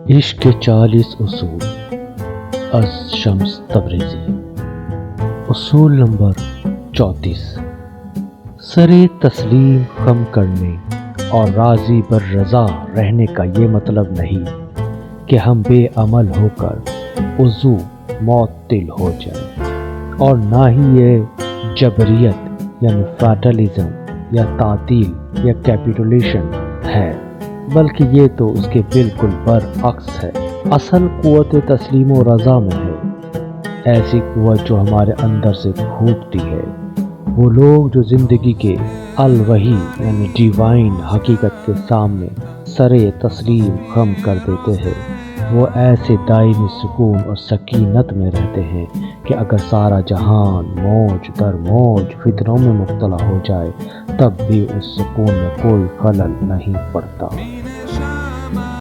इश्क के 40 उसूल अज़ शम्स तबरेज़ी। उसूल नंबर 34। सरे तस्लीम खम करने और राज़ी बर रज़ा रहने का ये मतलब नहीं कि हम बेअमल होकर उज़ू मुअत्तिल हो जाएं, और ना ही ये जबरियत यानी फैटलिज़म या तातील या कैपिटुलेशन है, बल्कि ये तो उसके बिल्कुल बरअक्स है। असल कुव्वत तस्लीम व रज़ा में है, ऐसी कुव्वत जो हमारे अंदर से फूटती है। वो लोग जो ज़िंदगी के अल-वही यानी डिवाइन हकीकत के सामने सरे तस्लीम खम कर देते हैं, वो ऐसे दायमी सुकून और सकीनत में रहते हैं कि अगर सारा जहान मौज दर मौज फितरों में मुब्तला हो जाए, तब भी उस सुकून में कोई खलल नहीं पड़ता।